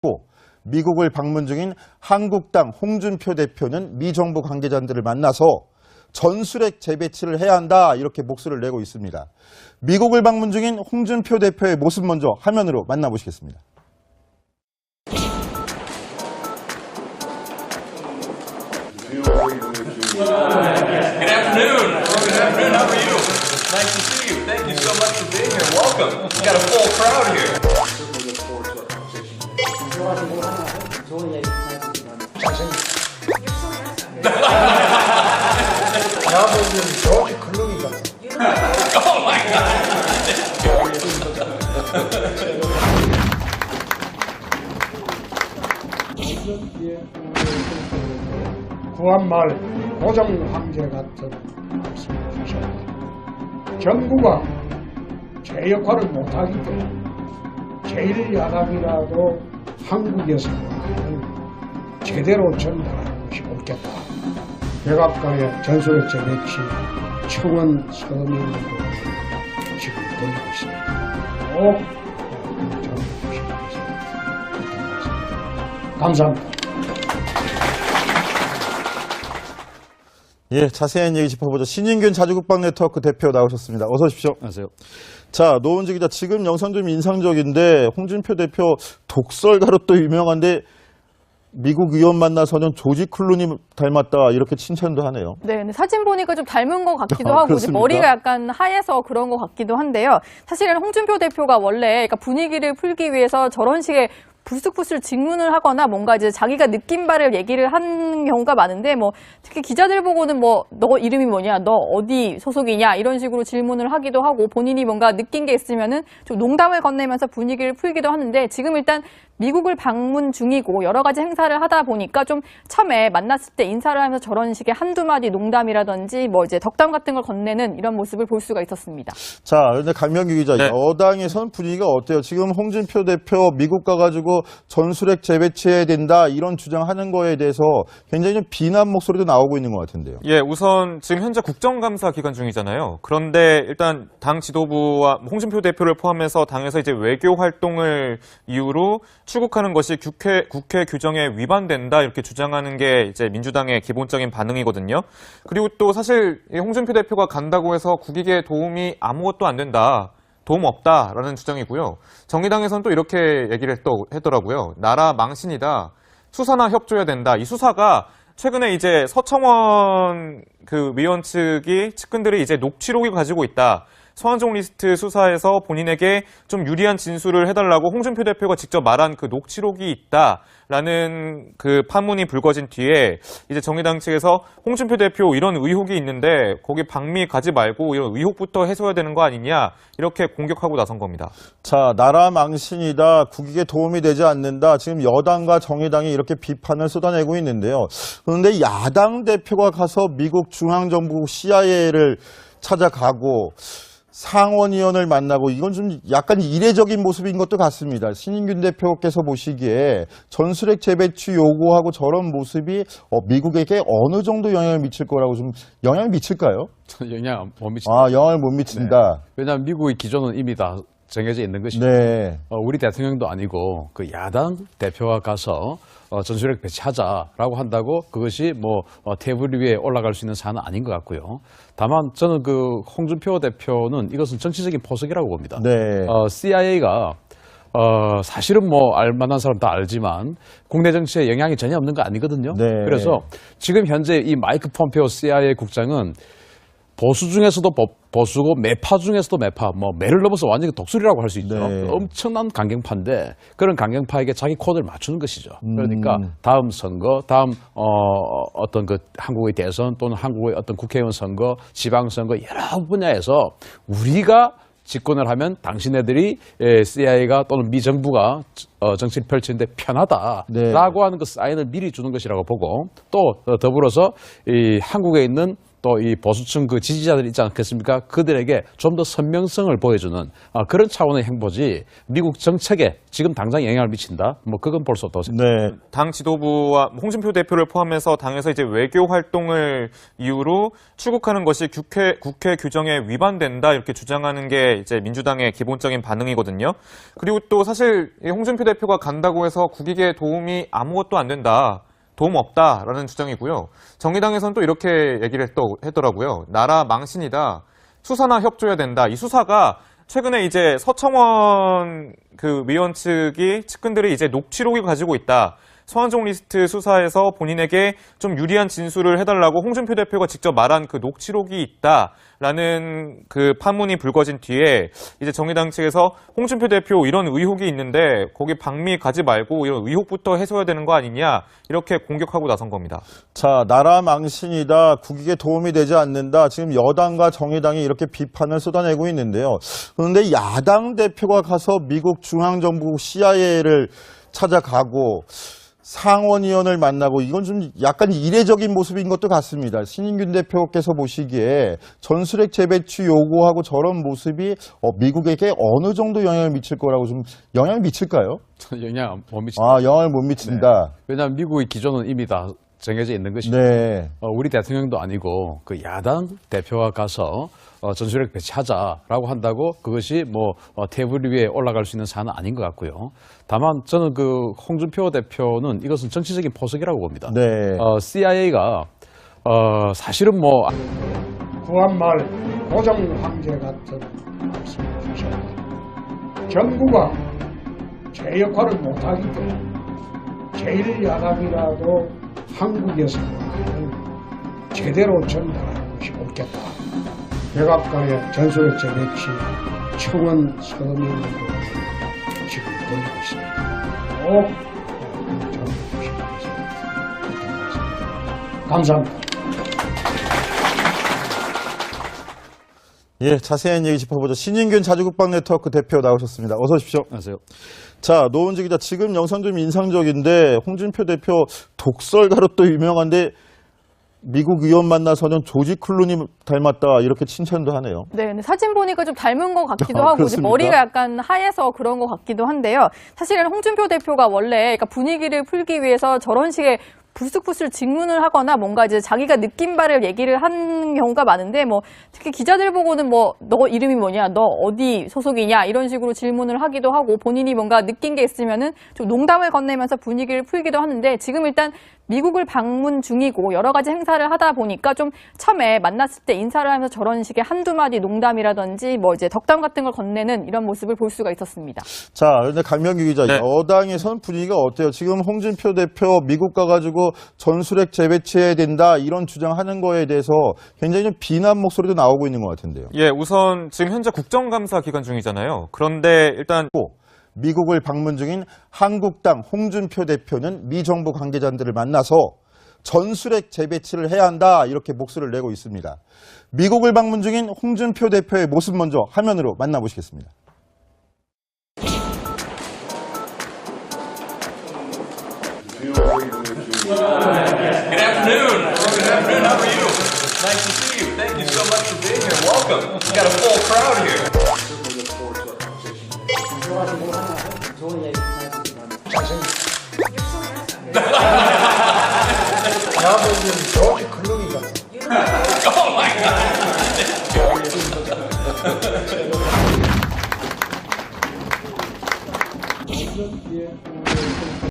2019 미국을 방문 중인 한국당 홍준표 대표는 미 정부 관계자들을 만나서 전술핵 재배치를 해야 한다 이렇게 목소리를 내고 있습니다. 미국을 방문 중인 홍준표 대표의 모습 먼저 화면으로 만나보시겠습니다. Good afternoon. Good afternoon. How are you? Nice to see you. Thank you so much for being here. Welcome. We got a full crowd here. certainly look forward to our conversation. 대한민국 조지 클루니 같아. Oh my God. 구한말 고정 황제 같은 말씀을 주셨다. 정부가 제 역할을 못하기 때문에 제1야당이라도 한국에서 제대로 전달하는 것이 옳겠다. 백악관의 전술핵 재배치 청원 서명으로 지금 돌리고 있습니다. 꼭 전해 주시기 위해서 부탁드리겠습니다. 감사합니다. 예, 자세한 얘기 짚어보죠. 신인균 자주국방 네트워크 대표 나오셨습니다. 어서 오십시오. 안녕하세요. 자, 노은지 기자, 지금 영상 좀 인상적인데 홍준표 대표 독설가로 또 유명한데 미국 의원 만나서는 조지 클루니 닮았다 이렇게 칭찬도 하네요. 네, 근데 사진 보니까 좀 닮은 것 같기도 하고 그렇습니까? 머리가 약간 하얘서 그런 것 같기도 한데요. 사실은 홍준표 대표가 원래 그러니까 분위기를 풀기 위해서 저런 식의 불쑥불쑥 질문을 하거나 뭔가 이제 자기가 느낀 바를 얘기를 하는 경우가 많은데 뭐 특히 기자들 보고는 뭐 너 이름이 뭐냐, 너 어디 소속이냐 이런 식으로 질문을 하기도 하고 본인이 뭔가 느낀 게 있으면은 좀 농담을 건네면서 분위기를 풀기도 하는데 지금 일단 미국을 방문 중이고 여러 가지 행사를 하다 보니까 좀 처음에 만났을 때 인사를 하면서 저런 식의 한두 마디 농담이라든지 뭐 이제 덕담 같은 걸 건네는 이런 모습을 볼 수가 있었습니다. 자, 그런데 강명규 기자, 네. 여당에서는 분위기가 어때요? 지금 홍준표 대표 미국 가가지고 전술핵 재배치해야 된다 이런 주장하는 거에 대해서 굉장히 좀 비난 목소리도 나오고 있는 것 같은데요. 예, 우선 지금 현재 국정감사 기간 중이잖아요. 그런데 일단 당 지도부와 홍준표 대표를 포함해서 당에서 이제 외교 활동을 이유로 추국하는 것이 국회 규정에 위반된다 이렇게 주장하는 게 이제 민주당의 기본적인 반응이거든요. 그리고 또 사실 홍준표 대표가 간다고 해서 국익에 도움이 아무것도 안 된다. 도움 없다라는 주장이고요. 정의당에서는 또 이렇게 얘기를 또 했더라고요. 나라 망신이다. 수사나 협조해야 된다. 이 수사가 최근에 이제 서청원 그 위원 측근들이 이제 녹취록을 가지고 있다. 서한종 리스트 수사에서 본인에게 좀 유리한 진술을 해달라고 홍준표 대표가 직접 말한 그 녹취록이 있다라는 그 판문이 불거진 뒤에 이제 정의당 측에서 홍준표 대표 이런 의혹이 있는데 거기 방미 가지 말고 이런 의혹부터 해소해야 되는 거 아니냐 이렇게 공격하고 나선 겁니다. 자, 나라 망신이다, 국익에 도움이 되지 않는다. 지금 여당과 정의당이 이렇게 비판을 쏟아내고 있는데요. 그런데 야당 대표가 가서 미국 중앙정부 CIA를 찾아가고 상원의원을 만나고 이건 좀 약간 이례적인 모습인 것도 같습니다. 신인균 대표께서 보시기에 전술핵 재배치 요구하고 저런 모습이 미국에게 어느 정도 영향을 미칠 거라고 좀 영향을 미칠까요? 영향 못 미친다. 아, 영향을 못 미친다. 네. 왜냐하면 미국의 기조는 이미 다 정해져 있는 것이고 네. 우리 대통령도 아니고 그 야당 대표가 가서 전술핵 배치하자라고 한다고 그것이 뭐 테이블 위에 올라갈 수 있는 사안은 아닌 것 같고요. 다만 저는 그 홍준표 대표는 이것은 정치적인 포석이라고 봅니다. 네. CIA가 사실은 뭐 알만한 사람 다 알지만 국내 정치에 영향이 전혀 없는 거 아니거든요. 네. 그래서 지금 현재 이 마이크 폼페오 CIA 국장은 보수 중에서도 보수고 매파 중에서도 매파, 뭐 매를 넘어서 완전히 독수리라고 할 수 있죠. 네. 엄청난 강경파인데 그런 강경파에게 자기 코드를 맞추는 것이죠. 그러니까 다음 선거, 다음 어떤 그 한국의 대선 또는 한국의 어떤 국회의원 선거, 지방 선거 여러 분야에서 우리가 집권을 하면 당신네들이 CIA가 또는 미 정부가 정치를 펼치는데 편하다라고 네. 하는 그 사인을 미리 주는 것이라고 보고 또 더불어서 이 한국에 있는 또 이 보수층 그 지지자들이 있지 않겠습니까? 그들에게 좀 더 선명성을 보여주는 그런 차원의 행보지 미국 정책에 지금 당장 영향을 미친다? 뭐 그건 볼 수 없다고 생각합니다. 네. 당 지도부와 홍준표 대표를 포함해서 당에서 이제 외교 활동을 이유로 추국하는 것이 국회 규정에 위반된다 이렇게 주장하는 게 이제 민주당의 기본적인 반응이거든요. 그리고 또 사실 이 홍준표 대표가 간다고 해서 국익에 도움이 아무것도 안 된다. 도움 없다라는 주장이고요. 정의당에서는 또 이렇게 얘기를 했더라고요. 나라 망신이다. 수사나 협조해야 된다. 이 수사가 최근에 이제 서청원 그 위원 측근들이 이제 녹취록을 가지고 있다. 서한종 리스트 수사에서 본인에게 좀 유리한 진술을 해달라고 홍준표 대표가 직접 말한 그 녹취록이 있다라는 그 판문이 불거진 뒤에 이제 정의당 측에서 홍준표 대표 이런 의혹이 있는데 거기 방미 가지 말고 이런 의혹부터 해소해야 되는 거 아니냐 이렇게 공격하고 나선 겁니다. 자, 나라 망신이다. 국익에 도움이 되지 않는다. 지금 여당과 정의당이 이렇게 비판을 쏟아내고 있는데요. 그런데 야당 대표가 가서 미국 중앙정부 CIA를 찾아가고 상원의원을 만나고 이건 좀 약간 이례적인 모습인 것도 같습니다. 신인균 대표께서 보시기에 전술핵 재배치 요구하고 저런 모습이 미국에게 어느 정도 영향을 미칠 거라고 좀 영향을 미칠까요? 영향 못 미친다. 영향을 못 미친다. 왜냐하면 미국의 기조는 이미 다 정해져 있는 것이죠. 네. 우리 대통령도 아니고 그 야당 대표가 가서 전술핵 배치하자라고 한다고 그것이 뭐 테이블 위에 올라갈 수 있는 사안은 아닌 것 같고요. 다만 저는 그 홍준표 대표는 이것은 정치적인 포석이라고 봅니다. 네. CIA가 사실은 뭐 구한말 고정 황제 같은 말씀을 주셨다. 정부가 제 역할을 못하기 때문에 제1야당이라도 한국에서 제대로 전달하는 것이 옳겠다. 백악관의 전술핵 재배치 청원 서명으로 지금 돌리고 있습니다. 꼭 전해 주시기 감사합니다. 예, 자세한 얘기 짚어보죠. 신인균 자주국방 네트워크 대표 나오셨습니다. 어서 오십시오. 안녕하세요. 자, 노은지 기자, 지금 영상 좀 인상적인데 홍준표 대표 독설가로 또 유명한데 미국 의원 만나서는 조지 클루니 닮았다 이렇게 칭찬도 하네요. 네, 근데 사진 보니까 좀 닮은 것 같기도 하고 이제 그렇습니까? 머리가 약간 하얘서 그런 것 같기도 한데요. 사실은 홍준표 대표가 원래 그러니까 분위기를 풀기 위해서 저런 식의 불쑥불쑥 질문을 하거나 뭔가 이제 자기가 느낀 바를 얘기를 하는 경우가 많은데 뭐 특히 기자들 보고는 뭐 너 이름이 뭐냐, 너 어디 소속이냐 이런 식으로 질문을 하기도 하고 본인이 뭔가 느낀 게 있으면은 좀 농담을 건네면서 분위기를 풀기도 하는데 지금 일단 미국을 방문 중이고 여러 가지 행사를 하다 보니까 좀 처음에 만났을 때 인사를 하면서 저런 식의 한두 마디 농담이라든지 뭐 이제 덕담 같은 걸 건네는 이런 모습을 볼 수가 있었습니다. 자, 그런데 강명규 기자, 네. 여당에서는 분위기가 어때요? 지금 홍준표 대표 미국 가가지고 전술핵 재배치해야 된다 이런 주장하는 거에 대해서 굉장히 좀 비난 목소리도 나오고 있는 것 같은데요. 예, 우선 지금 현재 국정감사 기간 중이잖아요. 그런데 일단 미국을 방문 중인 한국당 홍준표 대표는 미 정부 관계자들을 만나서 전술핵 재배치를 해야 한다 이렇게 목소리를 내고 있습니다. 미국을 방문 중인 홍준표 대표의 모습 먼저 화면으로 만나보시겠습니다. Good afternoon. Good afternoon. How are you? Nice to see you. Thank you so much for being here. Welcome. We got a full crowd here. Certainly look forward to our conversation. 나보고 조지 클루니 같아. Oh my God.